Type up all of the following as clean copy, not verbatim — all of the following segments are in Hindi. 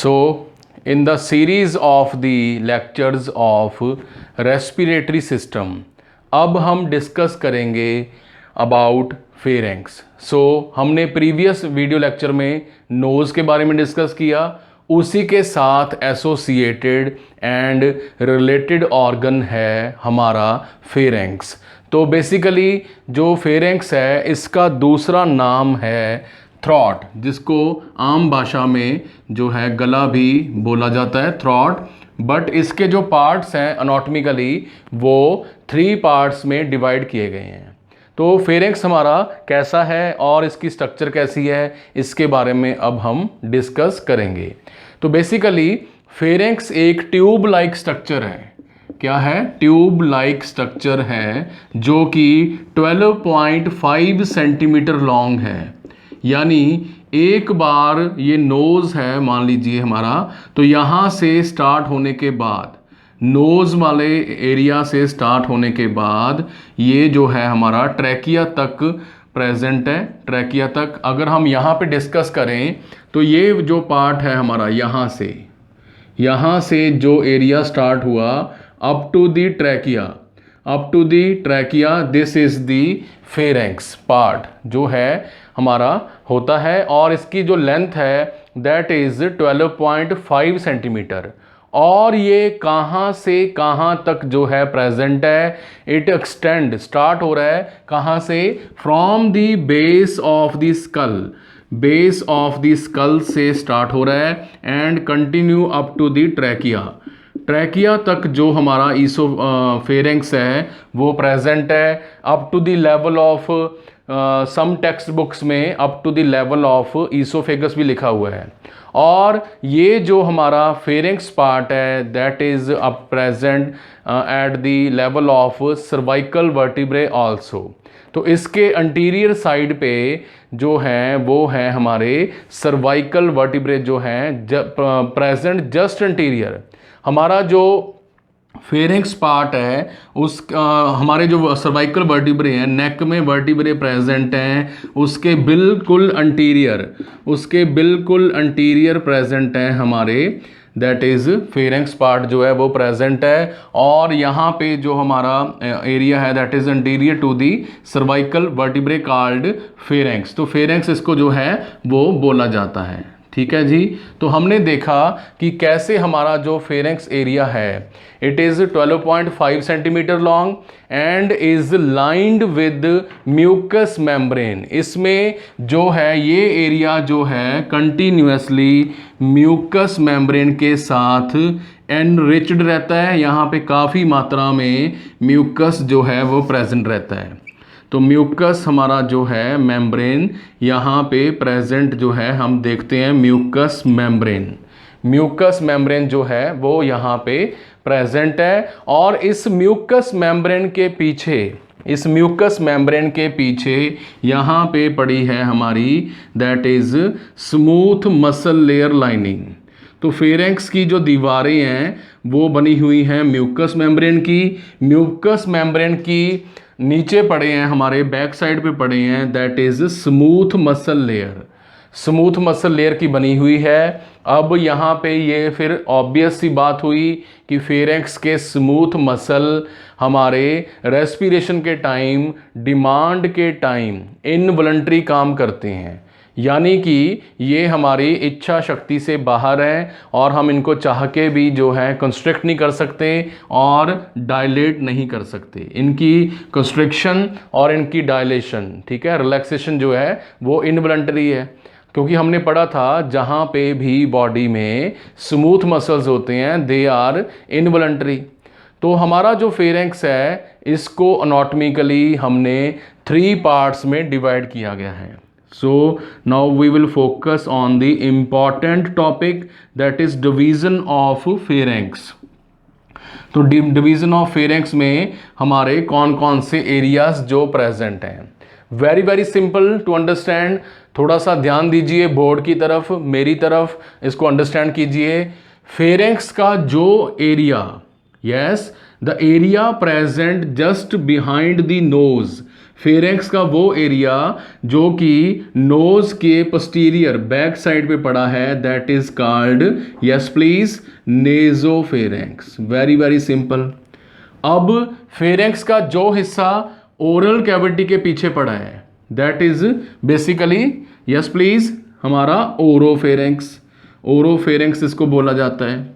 So, in the series of the lectures of respiratory system, अब हम डिस्कस करेंगे अबाउट फेरेंक्स। हमने प्रीवियस वीडियो लेक्चर में नोज़ के बारे में डिस्कस किया, उसी के साथ एसोसिएटेड एंड रिलेटेड ऑर्गन है हमारा फेरेंक्स। तो बेसिकली जो फेरेंक्स है इसका दूसरा नाम है थ्रॉट, जिसको आम भाषा में जो है गला भी बोला जाता है, थ्रॉट। बट इसके जो पार्ट्स हैं अनाटॉमिकली वो 3 पार्ट्स में डिवाइड किए गए हैं। तो फेरेंक्स हमारा कैसा है और इसकी स्ट्रक्चर कैसी है, इसके बारे में अब हम डिस्कस करेंगे। तो बेसिकली फेरेंक्स एक ट्यूब लाइक स्ट्रक्चर है। क्या है? ट्यूब लाइक स्ट्रक्चर है जो कि 12.5 सेंटीमीटर लॉन्ग है। यानी एक बार ये नोज़ है मान लीजिए हमारा, तो यहाँ से स्टार्ट होने के बाद, नोज़ वाले एरिया से स्टार्ट होने के बाद ये जो है हमारा ट्रैकिया तक प्रेजेंट है। ट्रैकिया तक अगर हम यहाँ पे डिस्कस करें तो ये जो पार्ट है हमारा यहाँ से जो एरिया स्टार्ट हुआ up to the trachea, this is the pharynx part जो है हमारा होता है, और इसकी जो लेंथ है दैट इज 12.5 सेंटीमीटर। और ये कहाँ से कहाँ तक जो है प्रेजेंट है, इट एक्सटेंड स्टार्ट हो रहा है कहाँ से, from the base of the skull से स्टार्ट हो रहा है and continue up to the trachea तक जो हमारा फेरेंक्स है वो प्रेजेंट है up to the level of some text books में up to the level of oesophagus भी लिखा हुआ है। और ये जो हमारा फेरेंक्स पार्ट है that is up present at the level of cervical vertebrae also. तो इसके अंटीरियर साइड पे जो है वो है हमारे सर्वाइकल वर्टिब्रे जो हैं प्रेजेंट जस्ट अंटीरियर। हमारा जो फेरेंक्स पार्ट है उस हमारे जो सर्वाइकल वर्टिब्रे हैं, नेक में वर्टिब्रे प्रेजेंट हैं, उसके बिल्कुल अंटीरियर प्रेजेंट हैं हमारे, दैट इज़ फेरेंक्स पार्ट जो है वो प्रेजेंट है। और यहाँ पे जो हमारा एरिया है that is anterior to the cervical vertebrae called pharynx. तो फेरेंक्स इसको जो है वो बोला जाता है। ठीक है जी। तो हमने देखा कि कैसे हमारा जो फेरेंक्स एरिया है it is 12.5 centimetre long and is lined with mucous membrane. इसमें जो है ये एरिया जो है कंटिन्यूसली म्यूकस मेम्ब्रेन के साथ एनरिच्ड रहता है। यहाँ पे काफ़ी मात्रा में म्यूकस जो है वो प्रेजेंट रहता है। तो म्यूकस हमारा जो है मेम्ब्रेन यहाँ पे प्रेजेंट जो है हम देखते हैं म्यूकस मेम्ब्रेन जो है वो यहाँ पे प्रेजेंट है। और इस म्यूकस मेम्ब्रेन के पीछे यहाँ पे पड़ी है हमारी the is smooth muscle layer lining. तो फेरेंक्स की जो दीवारें हैं वो बनी हुई हैं म्यूकस मेम्ब्रेन की नीचे पड़े हैं हमारे बैक साइड पे पड़े हैं that is smooth muscle layer की बनी हुई है। अब यहाँ पे ये फिर ऑब्वियस सी बात हुई कि फेरेंक्स के स्मूथ मसल हमारे रेस्पिरेशन के टाइम, डिमांड के टाइम इनवॉलंटरी काम करते हैं, यानी कि ये हमारी इच्छा शक्ति से बाहर हैं और हम इनको चाह के भी जो है कंस्ट्रिक्ट नहीं कर सकते और डायलेट नहीं कर सकते। इनकी कंस्ट्रिक्शन और इनकी डायलेशन, ठीक है, रिलैक्सेशन जो है वो इनवॉलंटरी है, क्योंकि हमने पढ़ा था जहाँ पे भी बॉडी में स्मूथ मसल्स होते हैं दे आर इनवॉलंटरी। तो हमारा जो फेरेंक्स है इसको अनाटॉमिकली हमने 3 पार्ट्स में डिवाइड किया गया है। So now we will focus on the important topic that is division of pharynx। तो डिवीजन ऑफ फेरेंक्स में हमारे कौन कौन से एरियाज जो प्रेजेंट हैं, वेरी सिंपल टू अंडरस्टैंड। थोड़ा सा ध्यान दीजिए बोर्ड की तरफ, मेरी तरफ, इसको अंडरस्टैंड कीजिए। फेरेंक्स का जो area, yes, the area present just behind the nose, pharynx का वो एरिया जो कि नोज के पोस्टीरियर बैक साइड पे पड़ा है, that is called, yes please, nasopharynx. Very very simple. अब फेरेंक्स का जो हिस्सा ओरल कैविटी के पीछे पड़ा है, that is basically, yes please, हमारा ओरोफेरेंक्स। ओरोफेरेंक्स इसको बोला जाता है।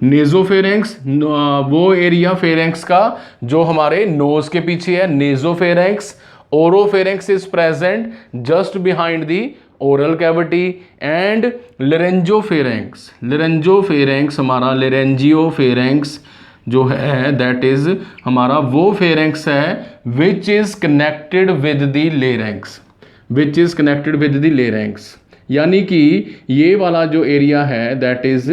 नेजोफेरेंक्स वो एरिया फेरेंक्स का जो हमारे नोज के पीछे है, nasopharynx. Oropharynx is present just behind the oral cavity. And laryngopharynx, laryngopharynx हमारा, लेरेंजियोफेरेंक्स जो है, दैट इज हमारा वो फेरेंक्स है which is connected with the larynx, which is connected with the larynx. यानी कि ये वाला जो एरिया है, that is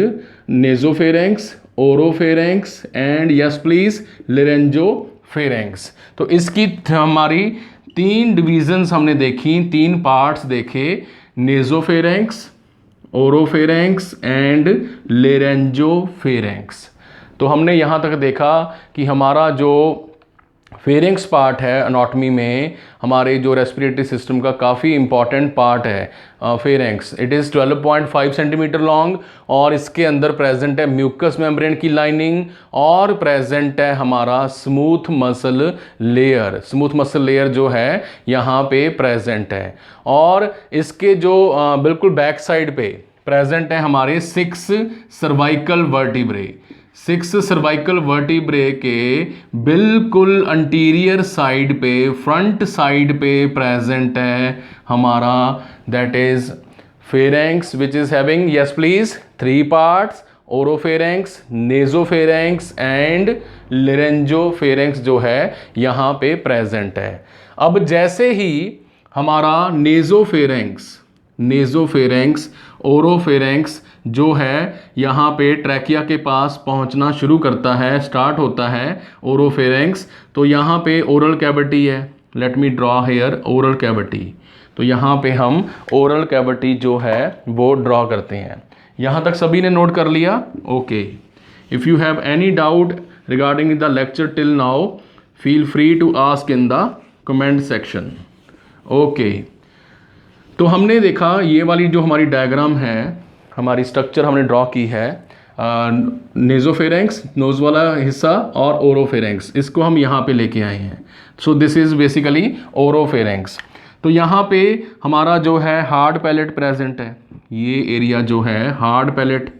nasopharynx, oropharynx and yes please laryngopharynx. तो इसकी हमारी 3 डिविजन्स हमने देखी, 3 पार्ट्स देखे, नेजोफेरेंक्स, ओरोफेरेंक्स एंड लेरेंजोफेरेंक्स। तो हमने यहाँ तक देखा कि हमारा जो फेरेंक्स पार्ट है एनाटॉमी में, हमारे जो रेस्पिरेटरी सिस्टम का काफ़ी इंपॉर्टेंट पार्ट है pharynx. It is 12.5 centimetre long और इसके अंदर प्रेजेंट है म्यूकस मेम्ब्रेन की लाइनिंग और प्रेजेंट है हमारा smooth muscle layer. Smooth muscle layer जो है यहाँ पे प्रेजेंट है। और इसके जो बिल्कुल बैक साइड पे प्रेजेंट है हमारे 6 सर्वाइकल वर्टिब्रे। 6 सर्वाइकल वर्टिब्रे के बिल्कुल अंटीरियर साइड पे, फ्रंट साइड पे प्रेजेंट है हमारा, that is pharynx which is having, yes please, 3 parts, oropharynx, nasopharynx and laryngopharynx जो है यहाँ पे प्रेजेंट है। अब जैसे ही हमारा नेजोफेरेंक्स, नेजोफेरेंक्स, ओरोफेरेंक्स जो है यहाँ पे ट्रैकिया के पास पहुँचना शुरू करता है, स्टार्ट होता है ओरोफेरेंक्स, तो यहाँ पे ओरल कैविटी है। Let me draw here oral cavity. तो यहाँ पे हम ओरल कैविटी जो है वो ड्रॉ करते हैं। यहाँ तक सभी ने नोट कर लिया? Okay. If you have any doubt regarding the lecture till now, feel free to ask in the comment section. Okay, तो हमने देखा ये वाली जो हमारी डायग्राम है, हमारी स्ट्रक्चर हमने ड्रॉ की है, नेजोफेरेंक्स नोज वाला हिस्सा और ओरोफेरेंक्स, इसको हम यहाँ पे लेके आए हैं। So this is basically oropharynx. तो यहाँ पे हमारा जो है हार्ड पैलेट प्रेजेंट है। ये एरिया जो है हार्ड पैलेट,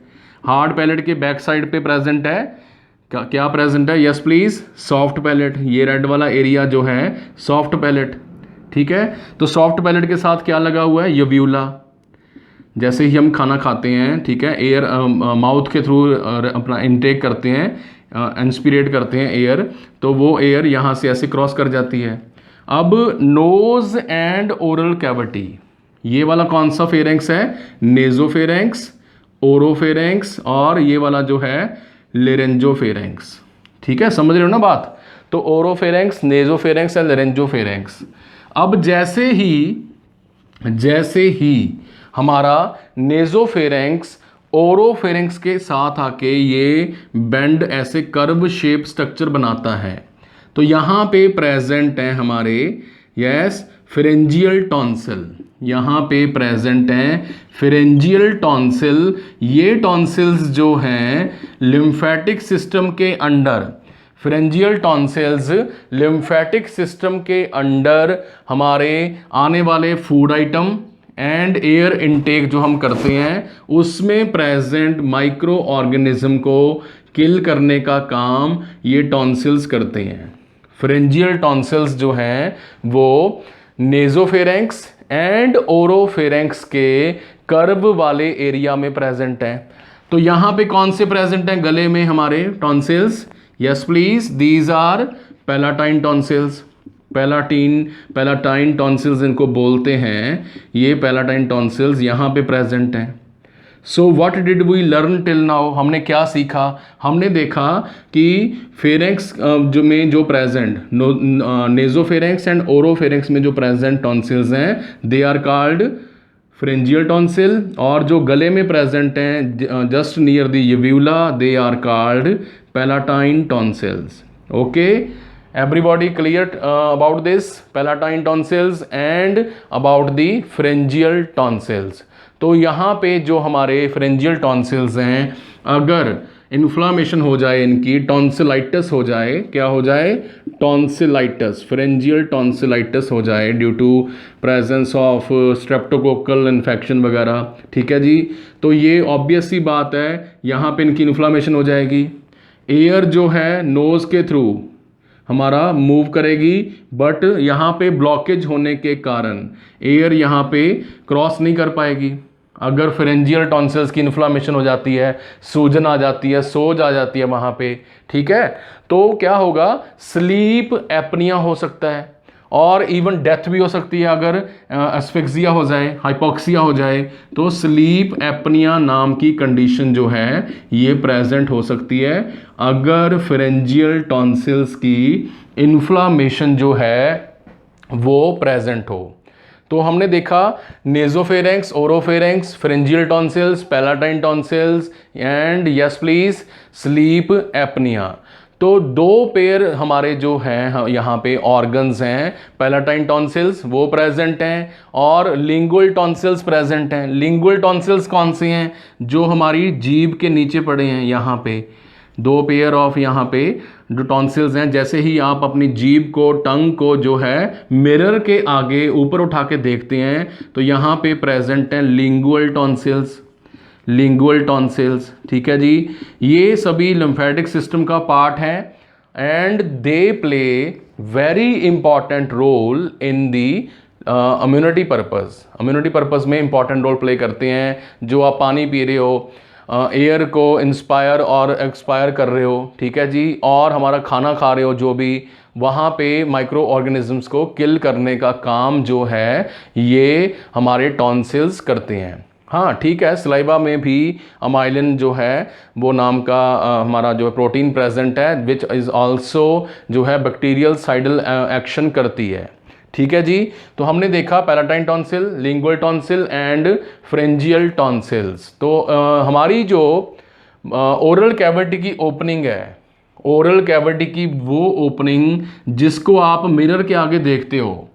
हार्ड पैलेट के बैक साइड पे प्रेजेंट है, क्या प्रेजेंट है, यस प्लीज, सॉफ्ट पैलेट। ये रेड वाला एरिया जो है सॉफ्ट पैलेट, ठीक है। तो सॉफ्ट पैलेट के साथ क्या लगा हुआ है, यूव्यूला। जैसे ही हम खाना खाते हैं, ठीक है, एयर माउथ के थ्रू अपना इनटेक करते हैं, इंस्पिरेट करते हैं एयर, तो वो एयर यहाँ से ऐसे क्रॉस कर जाती है। अब नोज एंड ओरल कैविटी, ये वाला कौन सा फेरेंक्स है, नेजोफेरेंक्स, ओरोफेरेंक्स और ये वाला जो है लेरेंजोफेरेंक्स, ठीक है, समझ रहे हो ना बात। तो ओरोफेरेंक्स, नेजोफेरेंक्स एंड लेरेंजोफेरेंक्स। अब जैसे ही हमारा नेजोफेरेंक्स ओरोफेरेंक्स के साथ आके ये बेंड ऐसे कर्व शेप स्ट्रक्चर बनाता है, तो यहाँ पे प्रेजेंट है हमारे, यस, फेरेंजियल टॉन्सिल। यहाँ पे प्रेजेंट हैं फेरेंजियल टॉन्सिल। ये टॉन्सिल्स जो हैं लिम्फेटिक सिस्टम के under, pharyngeal tonsils lymphatic system के अंडर हमारे आने वाले food item and air intake जो हम करते हैं उसमें प्रेजेंट माइक्रो ऑर्गेनिज्म को किल करने का काम ये टॉन्सिल्स करते हैं। फेरेंजियल टॉन्सिल्स जो हैं वो नेजोफेरेंक्स एंड ओरोफेरेंक्स के कर्व वाले एरिया में प्रेजेंट हैं। तो यहाँ पे कौन से प्रेजेंट हैं गले में हमारे tonsils, yes please, these are palatine tonsils. Palatine tonsils इनको बोलते हैं, ये पैलाटाइन टॉन्सिल्स यहाँ पे प्रेजेंट हैं। So what did we learn till now, हमने क्या सीखा, हमने देखा कि फेरेंक्स जो प्रेजेंट नेजोफेरेंक्स एंड ओरोफेरेंक्स में जो प्रेजेंट टॉन्सिल्स हैं they are called pharyngeal tonsil, और जो गले में प्रेजेंट हैं just near the uvula they are called palatine tonsils. Okay, everybody clear about this palatine tonsils and about the pharyngeal tonsils. तो यहाँ पे जो हमारे फ्रेंजियल टॉन्सिल्स हैं, अगर इन्फ्लामेशन हो जाए, इनकी टॉन्सिलाइटिस हो जाए, क्या हो जाए, टॉन्सिलाइटिस, फ्रेंजियल टॉन्सिलाइटिस हो जाए due to presence of streptococcal infection वगैरह, ठीक है जी, तो ये ऑब्वियस सी बात है, यहाँ पे इनकी इन्फ्लामेशन हो जाएगी। एयर जो है नोज़ के थ्रू हमारा मूव करेगी, बट यहाँ पे ब्लॉकेज होने के कारण एयर यहाँ पे क्रॉस नहीं कर पाएगी। अगर फ्रेंजियल टॉन्सिल्स की इन्फ्लामेशन हो जाती है, सूजन आ जाती है, सोज आ जाती है वहाँ पे, ठीक है, तो क्या होगा, स्लीप एपनिया हो सकता है और इवन डेथ भी हो सकती है। अगर एस्फिक्सिया हो जाए, हाइपोक्सिया हो जाए, तो स्लीप एपनिया नाम की कंडीशन जो है ये प्रेजेंट हो सकती है अगर फ्रेंजियल टॉन्सिल्स की इन्फ्लामेशन जो है वो प्रेजेंट हो। तो हमने देखा nasopharynx, oropharynx, pharyngeal tonsils, palatine tonsils and yes please sleep apnoea. तो दो पेयर हमारे जो हैं यहाँ पे ऑर्गन्स हैं, पैलाटाइन टॉन्सिल्स वो प्रेजेंट हैं और लिंगुअल टॉन्सिल्स प्रेजेंट हैं। लिंगुअल टॉन्सिल्स कौन से हैं, जो हमारी जीभ के नीचे पड़े हैं, यहाँ पे दो पेयर ऑफ यहाँ पे जो टॉन्सिल्स हैं। जैसे ही आप अपनी जीभ को, टंग को जो है मिरर के आगे ऊपर उठा के देखते हैं तो यहाँ पे प्रेजेंट हैं लिंगुअल टॉन्सिल्स, लिंगुअल टॉन्सिल्स, ठीक है जी। ये सभी लिम्फेटिक सिस्टम का पार्ट है and they play very important role in the immunity purpose. Immunity purpose में इंपॉर्टेंट रोल प्ले करते हैं। जो आप पानी पी रहे हो, एयर को इंस्पायर और एक्सपायर कर रहे हो, ठीक है जी, और हमारा खाना खा रहे हो, जो भी वहाँ पे माइक्रो ऑर्गेनिजम्स को किल करने का काम जो है ये हमारे टॉन्सिल्स करते हैं। हाँ ठीक है, सलाइवा में भी अमाइलिन जो है वो नाम का हमारा जो प्रोटीन प्रेजेंट है, विच इज़ ऑल्सो जो है बैक्टीरियल साइडल एक्शन करती है, ठीक है जी। तो हमने देखा palatine tonsil, lingual tonsil and pharyngeal tonsils. तो हमारी जो ओरल कैविटी की ओपनिंग है, ओरल कैविटी की वो ओपनिंग जिसको आप मिरर के आगे देखते हो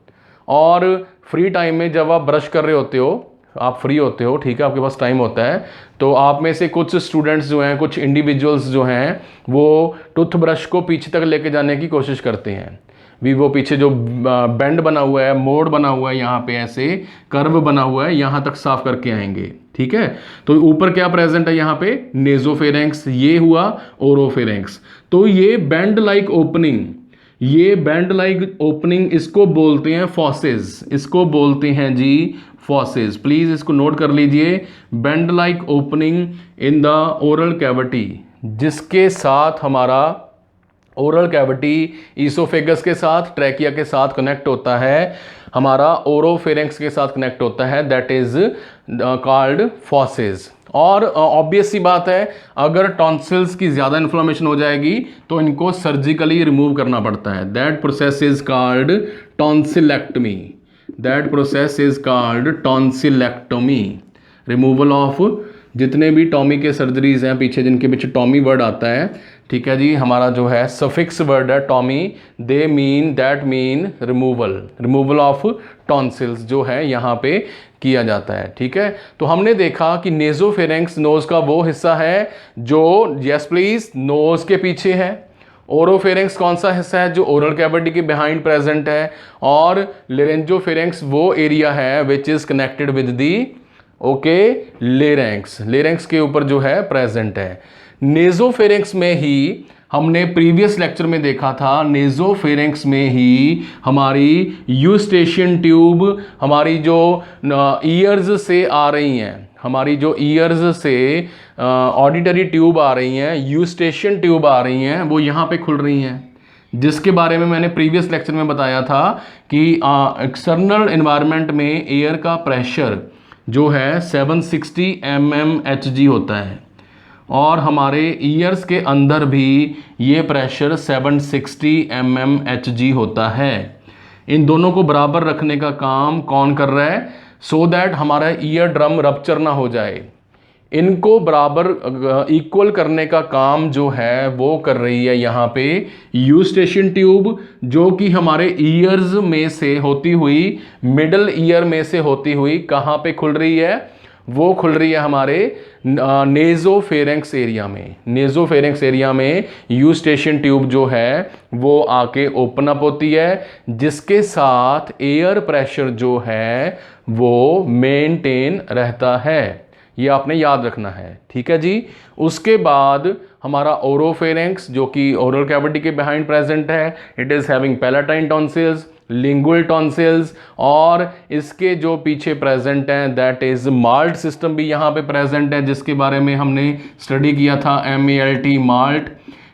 और फ्री टाइम में जब आप ब्रश कर रहे होते हो, आप फ्री होते हो, ठीक है, आपके पास टाइम होता है, तो आप में से कुछ स्टूडेंट्स जो हैं, कुछ इंडिविजुअल्स जो हैं, वो टूथब्रश को पीछे तक लेके जाने की कोशिश करते हैं। वो पीछे जो बेंड बना हुआ है, मोड़ बना हुआ है, यहाँ पे ऐसे कर्व बना हुआ है, यहाँ तक साफ करके आएंगे, ठीक है। तो ऊपर क्या प्रेजेंट है, यहाँ पे नेजोफेरेंक्स, ये हुआ ओरोफेरेंक्स। तो ये बेंड लाइक ओपनिंग, ये बेंड लाइक ओपनिंग इसको बोलते हैं फॉसेज, इसको बोलते हैं जी फॉसेज। प्लीज इसको नोट कर लीजिए, bend like opening in the oral cavity, जिसके साथ हमारा ओरल कैविटी ईसोफेगस के साथ, ट्रैकिया के साथ कनेक्ट होता है, हमारा ओरोफेरेंक्स के साथ कनेक्ट होता है, दैट इज कॉल्ड फॉसेज। और ऑब्वियस सी बात है, अगर टॉन्सिल्स की ज़्यादा इन्फ्लेमेशन हो जाएगी तो इनको सर्जिकली रिमूव करना पड़ता है, that process is called tonsillectomy, that process is called tonsillectomy, removal of जितने भी टॉमी के सर्जरीज हैं पीछे, जिनके पीछे टॉमी वर्ड आता है, ठीक है जी, हमारा जो है सफिक्स वर्ड है Tommy, they mean, that mean removal, removal of tonsils जो है यहाँ पे किया जाता है, ठीक है। तो हमने देखा कि नेजोफेरेंक्स नोज का वो हिस्सा है जो, यस प्लीज, नोज के पीछे है। ओरोफेरेंक्स कौन सा हिस्सा है, जो ओरल कैविटी के बिहाइंड प्रेजेंट है। और लेरेंजोफेरेंक्स वो एरिया है which is connected with the okay larynx, larynx के ऊपर जो है प्रेजेंट है। नेजोफेरेंक्स में ही हमने प्रीवियस लेक्चर में देखा था, नेजोफेरेंक्स में ही हमारी यूस्टेशियन ट्यूब, हमारी जो ईयर्स से आ रही हैं, हमारी जो ईयर्स से ऑडिटरी ट्यूब आ रही हैं, यूस्टेशियन ट्यूब आ रही हैं, वो यहाँ पे खुल रही हैं, जिसके बारे में मैंने प्रीवियस लेक्चर में बताया था कि एक्सटर्नल एनवायरनमेंट में एयर का प्रेशर जो है 760 mmHg होता है और हमारे ईयर्स के अंदर भी ये प्रेशर 760 mmHg होता है। इन दोनों को बराबर रखने का काम कौन कर रहा है, सो दैट हमारा ईयर ड्रम रप्चर ना हो जाए। इनको बराबर इक्वल करने का काम जो है वो कर रही है यहाँ पे यूस्टेशियन ट्यूब, जो कि हमारे ईयर्स में से होती हुई, मिडल ईयर में से होती हुई कहाँ पे खुल रही है, वो खुल रही है हमारे नेजोफेरेंक्स एरिया में। नेजोफेरेंक्स एरिया में यूस्टेशियन ट्यूब जो है वो आके ओपन अप होती है, जिसके साथ एयर प्रेशर जो है वो मेंटेन रहता है। ये आपने याद रखना है, ठीक है जी। उसके बाद हमारा ओरोफेरेंक्स, जो कि ओरल कैविटी के बिहाइंड प्रेजेंट है, it is having palatine tonsils, lingual tonsils, और इसके जो पीछे प्रेजेंट हैं दैट इज माल्ट सिस्टम भी यहाँ पे प्रेजेंट है, जिसके बारे में हमने स्टडी किया था, MALT माल्ट,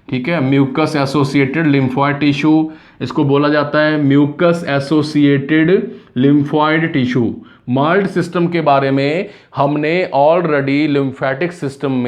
ठीक है। म्यूकस एसोसिएटेड लिम्फॉइड टिश्यू, इसको बोला जाता है mucus associated lymphoid tissue. MALT system के बारे में हमने ऑलरेडी लिम्फेटिक सिस्टम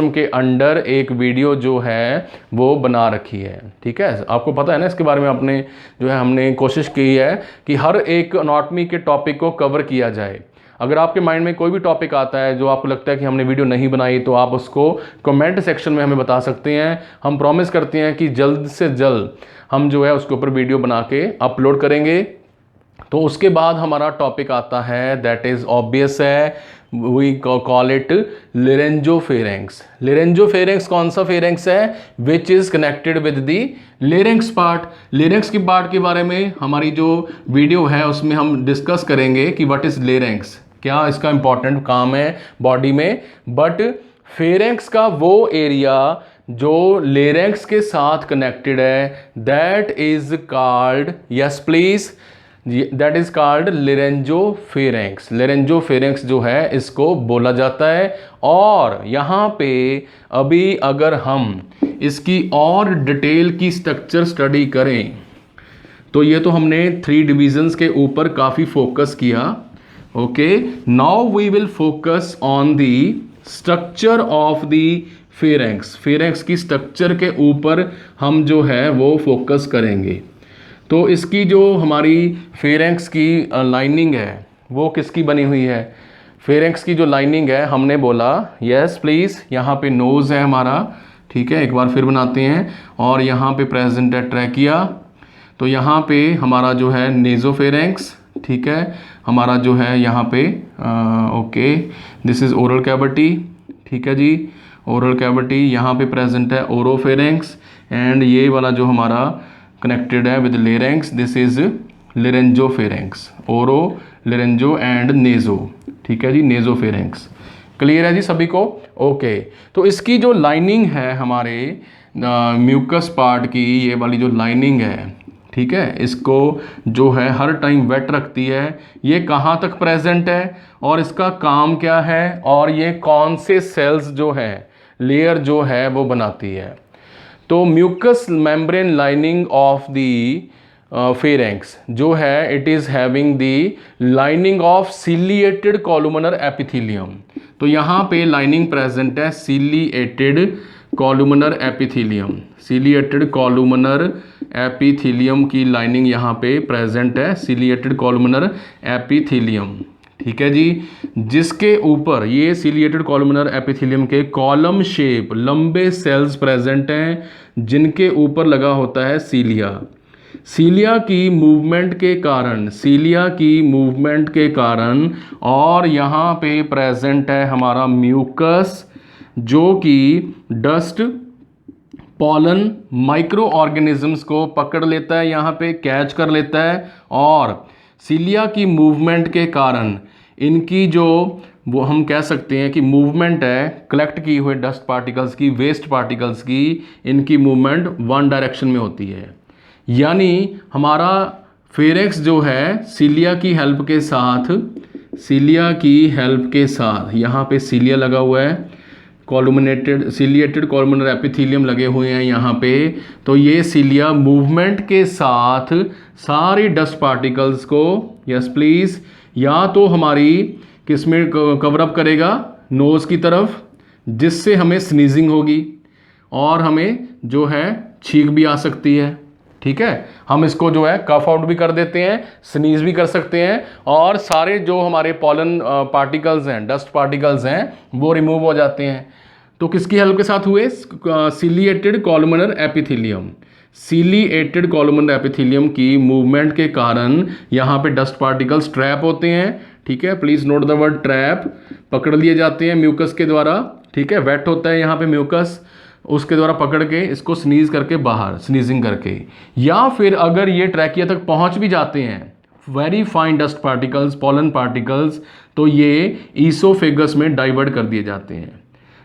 के अंडर एक वीडियो जो है वो बना रखी है, ठीक है। आपको पता है ना इसके बारे में, अपने जो है हमने कोशिश की है कि हर एक एनाटॉमी के टॉपिक को कवर किया जाए। अगर आपके माइंड में कोई भी टॉपिक आता है जो आपको लगता है कि हमने वीडियो नहीं बनाई, तो आप उसको कमेंट सेक्शन में हमें बता सकते हैं। हम प्रॉमिस करते हैं कि जल्द से जल्द हम जो है उसके ऊपर वीडियो बना के अपलोड करेंगे। तो उसके बाद हमारा टॉपिक आता है दैट इज ऑब्वियस है, we call it laryngopharynx. Laryngopharynx कौन सा फेरेंक्स है? Which is connected with the larynx part. Larynx की पार्ट के बारे में हमारी जो वीडियो है उसमें हम डिस्कस करेंगे कि व्हाट इज लेरेंक्स, क्या इसका इंपॉर्टेंट काम है बॉडी में। बट फेरेंक्स का वो एरिया जो लेरेंक्स के साथ कनेक्टेड है that is called, yes please, that is called laryngopharynx. Laryngopharynx जो है इसको बोला जाता है। और यहाँ पे अभी अगर हम इसकी और डिटेल की स्ट्रक्चर स्टडी करें तो ये तो हमने 3 डिविजन्स के ऊपर काफ़ी फोकस किया। Okay, now we will focus on the structure of the pharynx. Pharynx की स्ट्रक्चर के ऊपर हम जो है वो फोकस करेंगे। तो इसकी जो हमारी फेरेंक्स की लाइनिंग है वो किसकी बनी हुई है? फेरेंक्स की जो लाइनिंग है हमने बोला, यस प्लीज़, यहाँ पे नोज़ है हमारा, ठीक है, एक बार फिर बनाते हैं, और यहाँ पे प्रेजेंट है ट्रैकिया। तो यहाँ पे हमारा जो है नेजोफेरेंक्स, ठीक है, हमारा जो है यहाँ पे okay, this is oral cavity, ठीक है जी, ओरल कैविटी। यहाँ पे प्रेजेंट है ओरोफेरेंक्स, एंड ये वाला जो हमारा कनेक्टेड है विद लेरेंक्स, दिस इज लेरेंजोफेरेंक्स, ओरो, लेरेंजो एंड नेजो, ठीक है जी, नेजोफेरेंक्स। क्लियर है जी सभी को? ओके, तो इसकी जो लाइनिंग है हमारे म्यूकस पार्ट की, ये वाली जो लाइनिंग है, ठीक है, इसको जो है हर टाइम वेट रखती है। ये कहाँ तक प्रेजेंट है और इसका काम क्या है, और ये कौन से सेल्स जो है, लेयर जो है वो बनाती है। तो mucous membrane lining of the pharynx जो है, it is having the lining of ciliated columnar epithelium. तो यहाँ पे लाइनिंग प्रेजेंट है ciliated columnar epithelium. Ciliated columnar epithelium की लाइनिंग यहाँ पे प्रेजेंट है, सिलिएटेड कॉलुमनर एपिथेलियम, ठीक है जी, जिसके ऊपर ये सिलिएटेड कॉलुमनर एपिथेलियम के कॉलम शेप लंबे सेल्स प्रेजेंट हैं, जिनके ऊपर लगा होता है सीलिया। सीलिया की मूवमेंट के कारण, सीलिया की मूवमेंट के कारण, और यहाँ पे प्रेजेंट है हमारा म्यूकस, जो कि डस्ट, पॉलन, माइक्रो ऑर्गेनिजम्स को पकड़ लेता है, यहाँ पे कैच कर लेता है। और सीलिया की मूवमेंट के कारण इनकी जो वो हम कह सकते हैं कि मूवमेंट है कलेक्ट की हुए डस्ट पार्टिकल्स की, वेस्ट पार्टिकल्स की, इनकी मूवमेंट वन डायरेक्शन में होती है। यानी हमारा फेरेंक्स जो है सीलिया की हेल्प के साथ, सीलिया की हेल्प के साथ, यहाँ पे सीलिया लगा हुआ है, कॉलुमिनेटेड सिलिएटेड कॉलुमनर एपिथेलियम लगे हुए हैं यहाँ पे। तो ये सीलिया मूवमेंट के साथ सारी डस्ट पार्टिकल्स को, यस प्लीज़, या तो हमारी किस में कवर अप करेगा, नोज़ की तरफ, जिससे हमें स्नीजिंग होगी और हमें जो है छींक भी आ सकती है, ठीक है, हम इसको जो है कफ आउट भी कर देते हैं, स्नीज भी कर सकते हैं, और सारे जो हमारे पॉलन पार्टिकल्स हैं, डस्ट पार्टिकल्स हैं, वो रिमूव हो जाते हैं। तो किसकी हेल्प के साथ हुए? Ciliated columnar epithelium. Ciliated columnar epithelium की मूवमेंट के कारण यहाँ पे डस्ट पार्टिकल्स ट्रैप होते हैं। ठीक है, please note the word trap. पकड़ लिए जाते हैं म्यूकस के द्वारा। ठीक है, वेट होता है यहाँ पे म्यूकस, उसके द्वारा पकड़ के इसको स्नीज करके बाहर, स्नीजिंग करके, या फिर अगर ये ट्रैकिया तक पहुंच भी जाते हैं very fine dust particles, pollen particles, तो ये ईसोफेगस में डाइवर्ट कर दिए जाते हैं,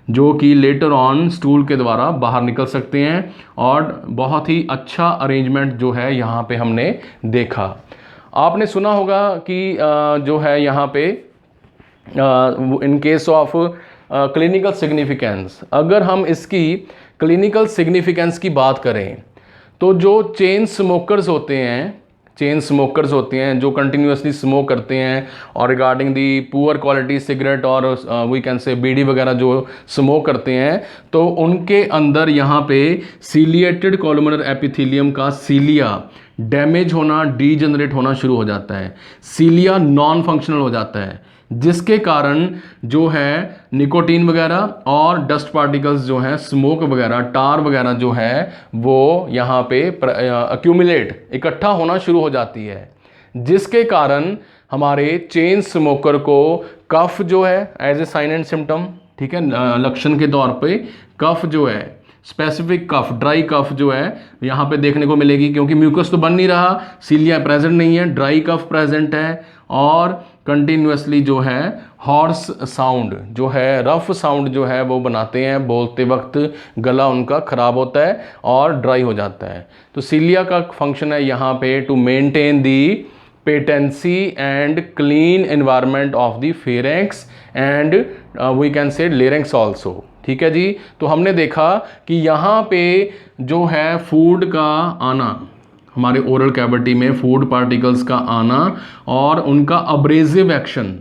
जो कि लेटर ऑन स्टूल के द्वारा बाहर निकल सकते हैं। और बहुत ही अच्छा अरेंजमेंट जो है यहाँ पे हमने देखा। आपने सुना होगा कि जो है यहाँ पे in case of clinical significance, अगर हम इसकी क्लिनिकल सिग्निफिकेंस की बात करें तो जो चेन स्मोकर्स होते हैं जो कंटिन्यूसली स्मोक करते हैं और regarding the poor quality cigarette और वी कैन से बीड़ी वगैरह जो स्मोक करते हैं, तो उनके अंदर यहाँ पे सीलिएटेड कॉलमनर एपिथेलियम का सीलिया डैमेज होना, डीजनरेट होना शुरू हो जाता है, सीलिया नॉन फंक्शनल हो जाता है, जिसके कारण जो है निकोटीन वगैरह और डस्ट पार्टिकल्स जो हैं, स्मोक वगैरह, टार वगैरह जो है वो यहाँ पे अक्यूमुलेट, इकट्ठा होना शुरू हो जाती है, जिसके कारण हमारे चेन स्मोकर को कफ जो है as a sign and symptom, ठीक है, लक्षण के तौर पे कफ जो है, स्पेसिफिक कफ, ड्राई कफ जो है यहाँ पे देखने को मिलेगी, क्योंकि म्यूकस तो बन नहीं रहा, सीलिया प्रेजेंट नहीं है, ड्राई कफ प्रेजेंट है, और कंटिन्यूसली जो है हॉर्स साउंड जो है, रफ साउंड जो है वो बनाते हैं, बोलते वक्त गला उनका खराब होता है और ड्राई हो जाता है। तो सीलिया का फंक्शन है यहाँ पे to maintain the patency and clean environment of the pharynx and we can say larynx also. ठीक है जी, तो हमने देखा कि यहाँ पे जो है फूड का आना, हमारे ओरल कैविटी में फूड पार्टिकल्स का आना और उनका अब्रेजिव एक्शन,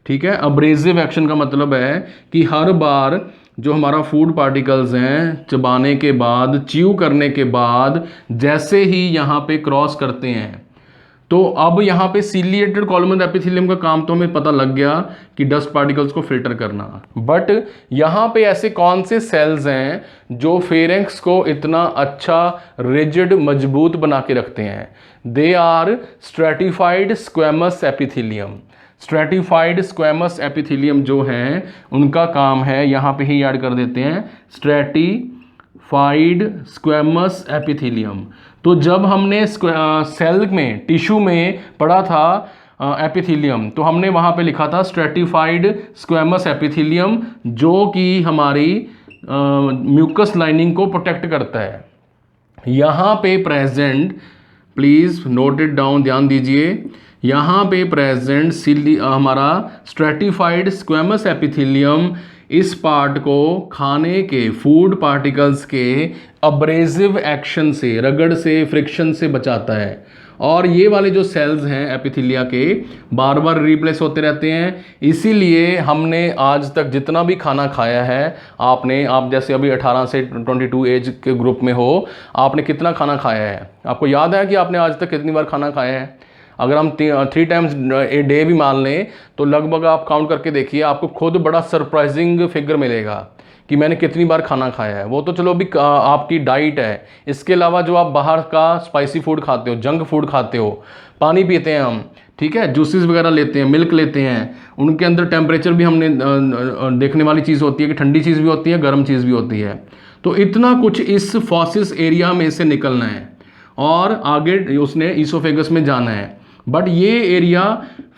ठीक है, अब्रेजिव एक्शन का मतलब है कि हर बार जो हमारा फूड पार्टिकल्स हैं चबाने के बाद, च्यू करने के बाद जैसे ही यहाँ पे क्रॉस करते हैं, तो अब यहाँ पे सीलिएटेड कॉलमनर एपिथेलियम का काम तो हमें पता लग गया कि डस्ट पार्टिकल्स को फिल्टर करना, बट यहाँ पे ऐसे कौन से सेल्स हैं जो फेरेंक्स को इतना अच्छा रिजिड, मजबूत बना के रखते हैं? They are stratified squamous epithelium. Stratified squamous epithelium जो है उनका काम है, यहाँ पे ही ऐड कर देते हैं, स्ट्रेटिफाइड स्क्वेमस एपिथेलियम। तो जब हमने सेल में, टिश्यू में पढ़ा था एपिथेलियम, तो हमने वहाँ पे लिखा था स्ट्रेटिफाइड स्क्वेमस एपिथेलियम, जो कि हमारी म्यूकस लाइनिंग को प्रोटेक्ट करता है। यहाँ पे present, please note it down, ध्यान दीजिए, यहाँ पे प्रेजेंट हमारा स्ट्रेटिफाइड स्क्वेमस एपिथेलियम इस पार्ट को खाने के फूड पार्टिकल्स के अब्रेजिव एक्शन से, रगड़ से, फ्रिक्शन से बचाता है। और ये वाले जो सेल्स हैं एपिथेलिया के बार बार रिप्लेस होते रहते हैं, इसीलिए हमने आज तक जितना भी खाना खाया है, आप जैसे अभी 18 से 22 एज के ग्रुप में हो, आपने कितना खाना खाया है? आपको याद है कि आपने आज तक कितनी बार खाना खाया है? अगर हम 3 टाइम्स ए डे भी मान लें तो लगभग आप काउंट करके देखिए, आपको खुद बड़ा सरप्राइजिंग फिगर मिलेगा कि मैंने कितनी बार खाना खाया है। वो तो चलो भी आपकी डाइट है, इसके अलावा जो आप बाहर का स्पाइसी फूड खाते हो, जंक फूड खाते हो, पानी पीते हैं हम, ठीक है, जूसेस वगैरह लेते हैं, मिल्क लेते हैं, उनके अंदर टेम्परेचर भी हमने देखने वाली चीज़ होती है कि ठंडी चीज़ भी होती है, गर्म चीज़ भी होती है। तो इतना कुछ इस फॉसिस एरिया में से निकलना है और आगे उसने ईसोफेगस में जाना है, बट ये एरिया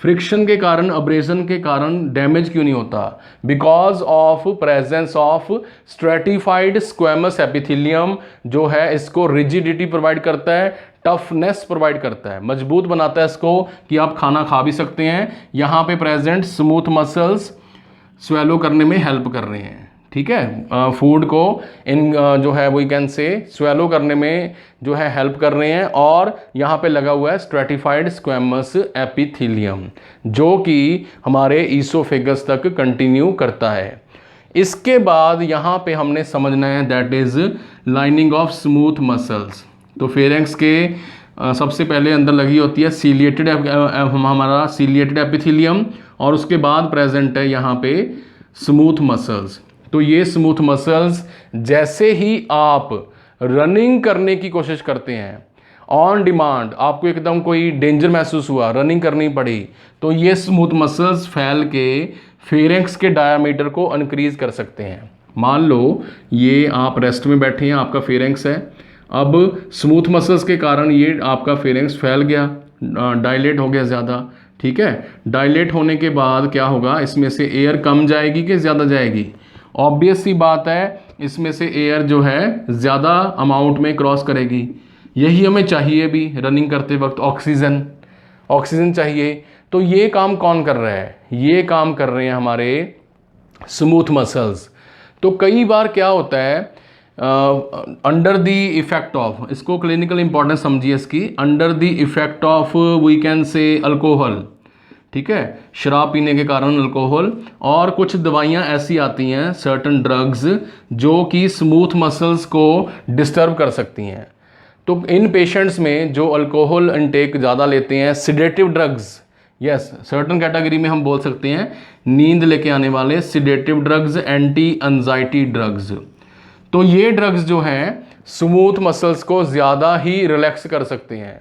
फ्रिक्शन के कारण, अब्रेजन के कारण डैमेज क्यों नहीं होता? Because of presence of stratified squamous epithelium जो है इसको रिजिडिटी प्रोवाइड करता है, टफनेस प्रोवाइड करता है, मजबूत बनाता है इसको कि आप खाना खा भी सकते हैं। यहाँ पे प्रेजेंट स्मूथ मसल्स स्वेलो करने में हेल्प कर रहे हैं, ठीक है, फूड को जो है वी कैन से स्वेलो करने में जो है हेल्प कर रहे हैं। और यहाँ पे लगा हुआ है स्ट्रेटिफाइड स्क्वेमस एपिथेलियम जो कि हमारे ईसोफेगस तक कंटिन्यू करता है। इसके बाद यहाँ पे हमने समझना है that is lining of smooth muscles, तो फेरेंक्स के सबसे पहले अंदर लगी होती है सीलिएटेड, हमारा सीलिएटेड एपिथेलियम, और उसके बाद प्रेजेंट है यहाँ पे स्मूथ मसल्स। तो ये स्मूथ मसल्स जैसे ही आप रनिंग करने की कोशिश करते हैं, ऑन डिमांड आपको एकदम कोई डेंजर महसूस हुआ, रनिंग करनी पड़ी, तो ये स्मूथ मसल्स फैल के फेरेंक्स के डायामीटर को इंक्रीज कर सकते हैं। मान लो ये आप रेस्ट में बैठे हैं, आपका फेरेंक्स है, अब स्मूथ मसल्स के कारण ये आपका फेरेंक्स फैल गया, डायलेट हो गया ज़्यादा, ठीक है। डायलेट होने के बाद क्या होगा, इसमें से एयर कम जाएगी कि ज़्यादा जाएगी? ऑब्वियस सी बात है, इसमें से एयर जो है ज़्यादा अमाउंट में क्रॉस करेगी। यही हमें चाहिए भी रनिंग करते वक्त, ऑक्सीजन चाहिए। तो ये काम कौन कर रहा है? ये काम कर रहे हैं हमारे स्मूथ मसल्स। तो कई बार क्या होता है, अंडर द इफेक्ट ऑफ, इसको क्लिनिकल इंपॉर्टेंस समझिए इसकी, under the effect of we can say alcohol, ठीक है, शराब पीने के कारण अल्कोहल, और कुछ दवाइयाँ ऐसी आती हैं, सर्टन ड्रग्स, जो कि स्मूथ मसल्स को डिस्टर्ब कर सकती हैं। तो इन पेशेंट्स में जो अल्कोहल इनटेक ज़्यादा लेते हैं, sedative drugs, yes, certain category में हम बोल सकते हैं नींद लेके आने वाले sedative drugs, anti anxiety drugs, तो ये ड्रग्स जो हैं स्मूथ मसल्स को ज़्यादा ही रिलैक्स कर सकते हैं।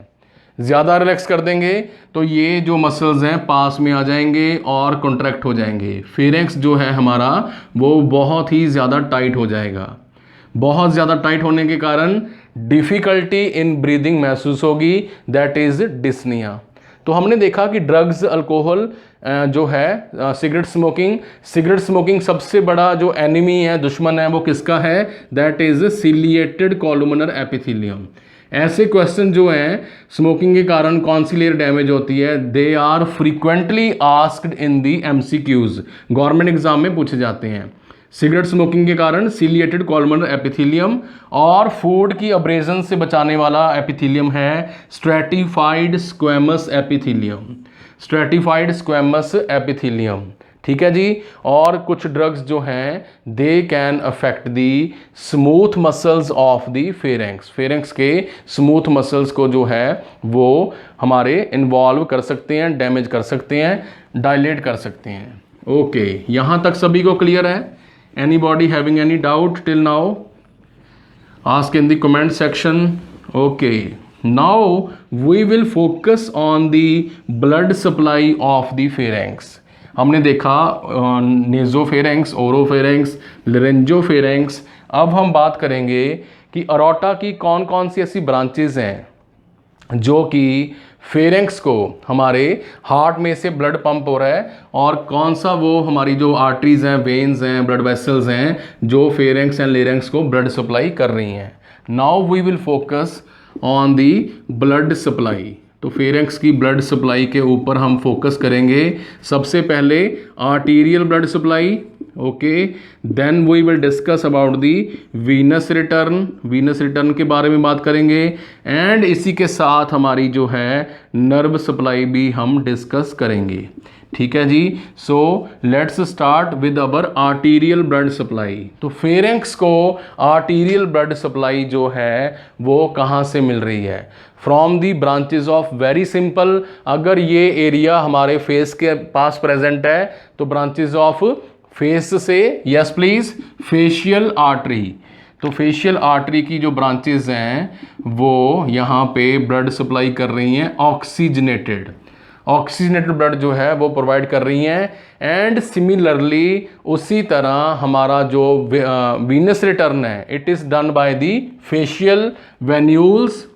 ज़्यादा रिलैक्स कर देंगे तो ये जो मसल्स हैं पास में आ जाएंगे और कॉन्ट्रैक्ट हो जाएंगे। फेरेंक्स जो है हमारा वो बहुत ही ज़्यादा टाइट हो जाएगा। बहुत ज़्यादा टाइट होने के कारण डिफ़िकल्टी इन ब्रीदिंग महसूस होगी, दैट इज़ डिस्निया। तो हमने देखा कि ड्रग्स, अल्कोहल जो है, सिगरेट स्मोकिंग सबसे बड़ा जो एनिमी है, दुश्मन है, वो किसका है? That is ciliated columnar epithelium. ऐसे क्वेश्चन जो हैं स्मोकिंग के कारण कौन सी लेयर डैमेज होती है, they are frequently asked in the MCQs, government exam में पूछे जाते हैं। सिगरेट स्मोकिंग के कारण सीलिएटेड कॉलमनर एपिथेलियम, और फूड की अब्रेजन से बचाने वाला एपिथेलियम है stratified squamous epithelium, stratified squamous epithelium, ठीक है जी। और कुछ ड्रग्स जो हैं they can affect the smooth muscles of the pharynx, pharynx के स्मूथ मसल्स को जो है वो हमारे इन्वॉल्व कर सकते हैं, डैमेज कर सकते हैं, डायलेट कर सकते हैं। ओके, यहाँ तक सभी को क्लियर है? Anybody having any doubt till now? Ask in the comment section. Okay, now we will focus on the blood supply of the pharynx. हमने देखा नेजोफेरेंक्स, ओरोफेरेंक्स, लेरेंजोफेरेंक्स। अब हम बात करेंगे कि अरोटा की कौन कौन सी ऐसी ब्रांचेज हैं जो कि फेरेंक्स को, हमारे हार्ट में से ब्लड पंप हो रहा है, और कौन सा वो हमारी जो आर्टरीज हैं, वेन्स हैं, ब्लड वेसल्स हैं जो फेरेंक्स एंड लेरेंक्स को ब्लड सप्लाई कर रही हैं। Now we will focus on the blood supply. तो फेरेंक्स की ब्लड सप्लाई के ऊपर हम फोकस करेंगे। सबसे पहले arterial blood supply, okay, then we will discuss about the venous return, venous return के बारे में बात करेंगे, एंड इसी के साथ हमारी जो है नर्व सप्लाई भी हम डिस्कस करेंगे, ठीक है जी। So let's start with our arterial blood supply. तो फेरेंक्स को आर्टीरियल ब्लड सप्लाई जो है वो कहाँ से मिल रही है? From the branches of, very simple, अगर ये एरिया हमारे फेस के पास प्रेजेंट है तो ब्रांचेज ऑफ फेस से, यस प्लीज, फेशियल आर्टरी। तो फेशियल आर्टरी की जो ब्रांचेज हैं वो यहाँ पे ब्लड सप्लाई कर रही हैं, ऑक्सीजनेटेड ब्लड जो है वो प्रोवाइड कर रही हैं। एंड सिमिलरली उसी तरह हमारा जो वीनस रिटर्न है, it is done by the facial venules.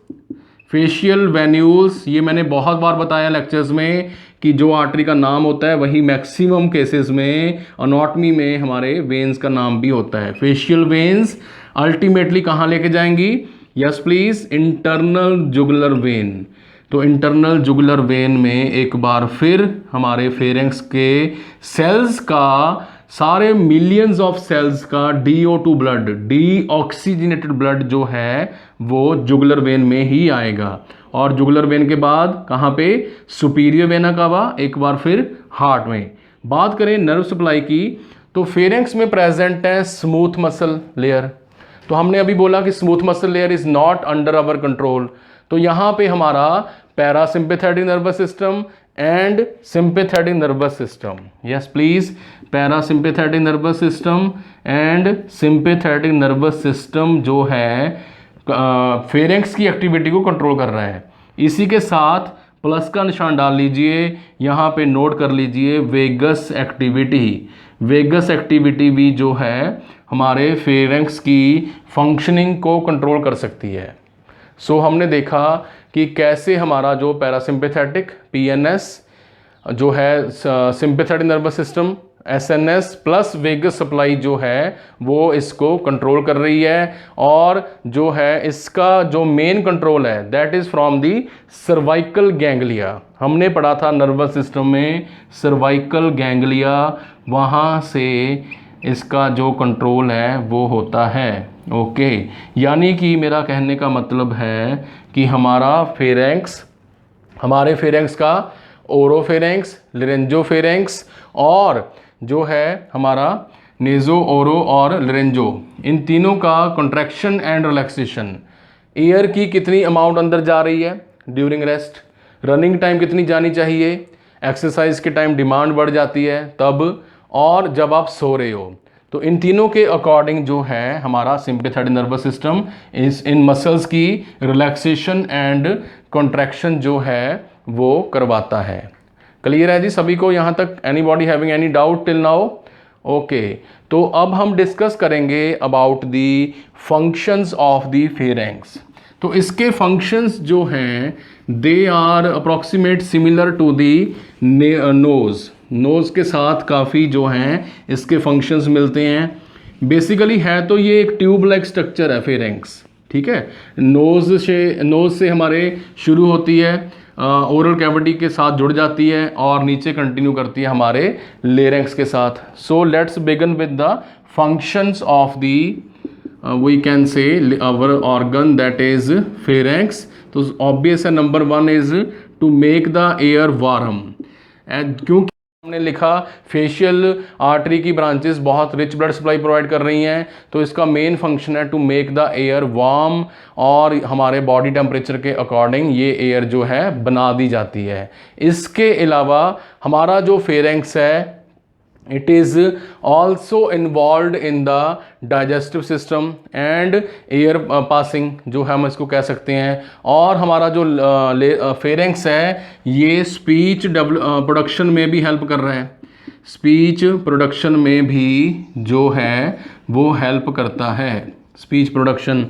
Facial venules, ये मैंने बहुत बार बताया लेक्चर्स में कि जो आर्टरी का नाम होता है वही मैक्सिमम केसेस में अनॉटमी में हमारे वेन्स का नाम भी होता है। फेशियल वेन्स अल्टीमेटली कहाँ लेके जाएंगी? Yes please, internal jugular vein. तो इंटरनल जुगुलर वेन में एक बार फिर हमारे फेरेंक्स के सेल्स का, सारे मिलियंस ऑफ सेल्स का DO2 ब्लड, डीऑक्सीजनेटेड ब्लड जो है वो जुगुलर वेन में ही आएगा। और जुगुलर वेन के बाद कहाँ पे? सुपीरियर वेना कावा, एक बार फिर हार्ट में। बात करें नर्व सप्लाई की, तो फेरेंक्स में प्रेजेंट है स्मूथ मसल लेयर। तो हमने अभी बोला कि smooth muscle layer is not under our control, तो यहाँ पे हमारा parasympathetic nervous system and sympathetic nervous system, yes please, parasympathetic nervous system and sympathetic nervous system जो है फेरेंक्स की एक्टिविटी को कंट्रोल कर रहा है। इसी के साथ प्लस का निशान डाल लीजिए, यहाँ पे नोट कर लीजिए वेगस एक्टिविटी। वेगस एक्टिविटी भी जो है हमारे फेरेंक्स की फंक्शनिंग को कंट्रोल कर सकती है। सो हमने देखा कि कैसे हमारा जो पैरासिम्पैथेटिक पीएनएस जो है sympathetic nervous system SNS plus vagus supply जो है वो इसको कंट्रोल कर रही है, और जो है इसका जो मेन कंट्रोल है that is from the cervical ganglia. हमने पढ़ा था नर्वस सिस्टम में सर्वाइकल गैंग्लिया, वहाँ से इसका जो कंट्रोल है वो होता है। ओके, यानी कि मेरा कहने का मतलब है कि हमारे फेरेंक्स का ओरोफेरेंक्स, लेरेंजोफेरेंक्स और जो है हमारा नेज़ो, ओरो और लेरेंजो, इन तीनों का कॉन्ट्रैक्शन एंड रिलैक्सेशन, एयर की कितनी अमाउंट अंदर जा रही है ड्यूरिंग रेस्ट, रनिंग टाइम कितनी जानी चाहिए, एक्सरसाइज के टाइम डिमांड बढ़ जाती है तब, और जब आप सो रहे हो, तो इन तीनों के अकॉर्डिंग जो है हमारा sympathetic nervous system in muscles की रिलैक्सेशन एंड कॉन्ट्रैक्शन जो है वो करवाता है। क्लियर है जी सभी को यहाँ तक? Anybody having any doubt till now? Okay, तो अब हम डिस्कस करेंगे about the functions of the pharynx. तो इसके फंक्शंस जो हैं they are approximate similar to the nose के साथ काफ़ी जो हैं इसके फंक्शंस मिलते हैं। बेसिकली है तो ये एक ट्यूब लाइक स्ट्रक्चर है फेरेंक्स, ठीक है। नोज़ से हमारे शुरू होती है, ओरल कैविटी के साथ जुड़ जाती है और नीचे कंटिन्यू करती है हमारे लेरेंक्स के साथ। So let's begin with the functions of the we can say our organ that is pharynx. तो ऑब्वियस है, number 1 is to make the air warm, क्योंकि हमने लिखा फेशियल आर्टरी की ब्रांचेस बहुत रिच ब्लड सप्लाई प्रोवाइड कर रही हैं, तो इसका मेन फंक्शन है to make the air warm, और हमारे बॉडी टेम्परेचर के अकॉर्डिंग ये एयर जो है बना दी जाती है। इसके अलावा हमारा जो फेरेंक्स है it is also involve in the digestive system and air passing जो है हम इसको कह सकते हैं, और हमारा जो फेरेंक्स है ये स्पीच प्रोडक्शन में भी हेल्प कर रहा है, स्पीच प्रोडक्शन में भी जो है वो हेल्प करता है, speech production.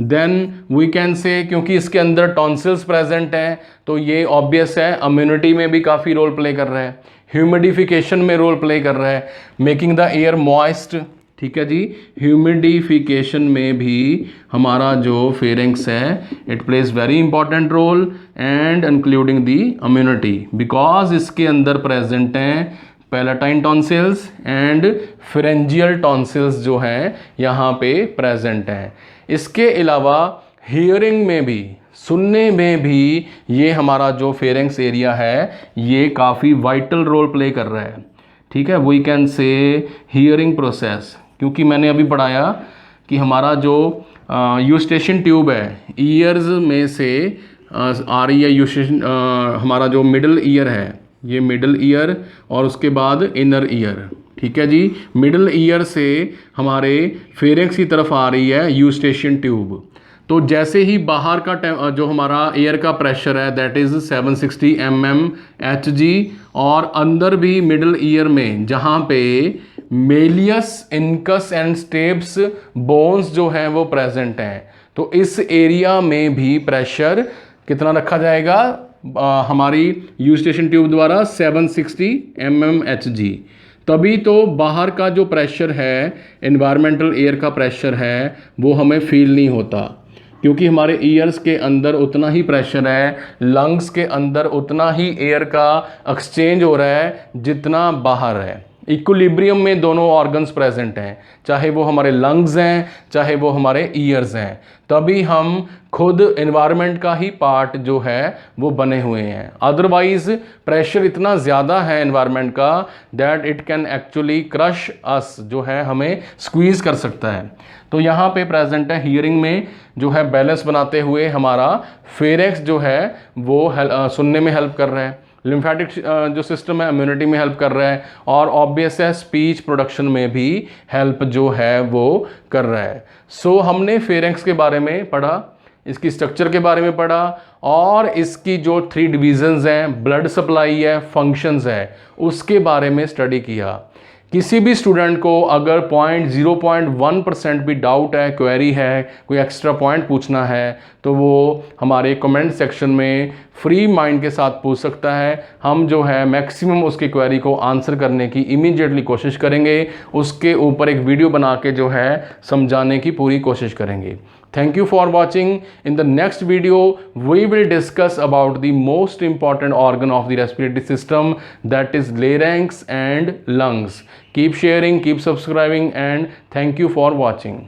Then we can say, क्योंकि इसके अंदर टॉन्सिल्स प्रेजेंट हैं तो ये ऑब्वियस है इम्यूनिटी में भी काफ़ी रोल प्ले कर रहा है, ह्यूमिडिफिकेशन में रोल प्ले कर रहा है, मेकिंग द एयर मॉइस्ट, ठीक है जी। ह्यूमिडिफिकेशन में भी हमारा जो फेरेंक्स है it plays very important role and including the immunity, because इसके अंदर प्रेजेंट हैं palatine tonsils and pharyngeal tonsils जो हैं यहाँ पे प्रेजेंट हैं। इसके अलावा हियरिंग में भी, सुनने में भी ये हमारा जो फेरेंक्स एरिया है ये काफ़ी वाइटल रोल प्ले कर रहा है, ठीक है। We can say hearing process, क्योंकि मैंने अभी पढ़ाया कि हमारा जो यूस्टेशन ट्यूब है ईयर्स में से आ रही है यूस्टेशन, हमारा जो मिडल ईयर है ये मिडल ईयर और उसके बाद इनर ईयर, ठीक है जी। मिडल ईयर से हमारे फेरेंक्स की तरफ आ रही है यूस्टेशन ट्यूब। तो जैसे ही बाहर का जो हमारा एयर का प्रेशर है दैट इज़ 760 mmHg, और अंदर भी मिडल ईयर में जहाँ पे Méliès, incus and steps bones जो हैं वो प्रेजेंट हैं, तो इस एरिया में भी प्रेशर कितना रखा जाएगा हमारी यूस्टेशन ट्यूब द्वारा 760 mmHg। तभी तो बाहर का जो प्रेशर है, एनवायरमेंटल एयर का प्रेशर है, वो हमें फील नहीं होता, क्योंकि हमारे ईयर्स के अंदर उतना ही प्रेशर है, लंग्स के अंदर उतना ही एयर का एक्सचेंज हो रहा है जितना बाहर है। इक्विलिब्रियम में दोनों ऑर्गन्स प्रेजेंट हैं, चाहे वो हमारे लंग्स हैं चाहे वो हमारे ईयर्स हैं, तभी हम खुद एनवायरनमेंट का ही पार्ट जो है वो बने हुए हैं। अदरवाइज प्रेशर इतना ज़्यादा है एनवायरनमेंट का that it can actually crush us, जो है हमें स्क्वीज़ कर सकता है। तो यहाँ पे प्रेजेंट है हियरिंग में जो है बैलेंस बनाते हुए हमारा फेरेंक्स जो है वो सुनने में हेल्प कर रहा है, लिम्फेटिक जो सिस्टम है इम्यूनिटी में हेल्प कर रहा है, और ऑब्वियस है स्पीच प्रोडक्शन में भी हेल्प जो है वो कर रहा है। सो हमने फेरेंक्स के बारे में पढ़ा, इसकी स्ट्रक्चर के बारे में पढ़ा, और इसकी जो 3 डिविजन्स हैं, ब्लड सप्लाई है, फंक्शंस है, उसके बारे में स्टडी किया। किसी भी स्टूडेंट को अगर 0.1% भी डाउट है, क्वेरी है, कोई एक्स्ट्रा पॉइंट पूछना है, तो वो हमारे कमेंट सेक्शन में फ्री माइंड के साथ पूछ सकता है। हम जो है मैक्सिमम उसकी क्वेरी को आंसर करने की इमीडिएटली कोशिश करेंगे, उसके ऊपर एक वीडियो बना के जो है समझाने की पूरी कोशिश करेंगे। Thank you for watching. In the next video, we will discuss about the most important organ of the respiratory system, that is larynx and lungs. Keep sharing, keep subscribing, and thank you for watching.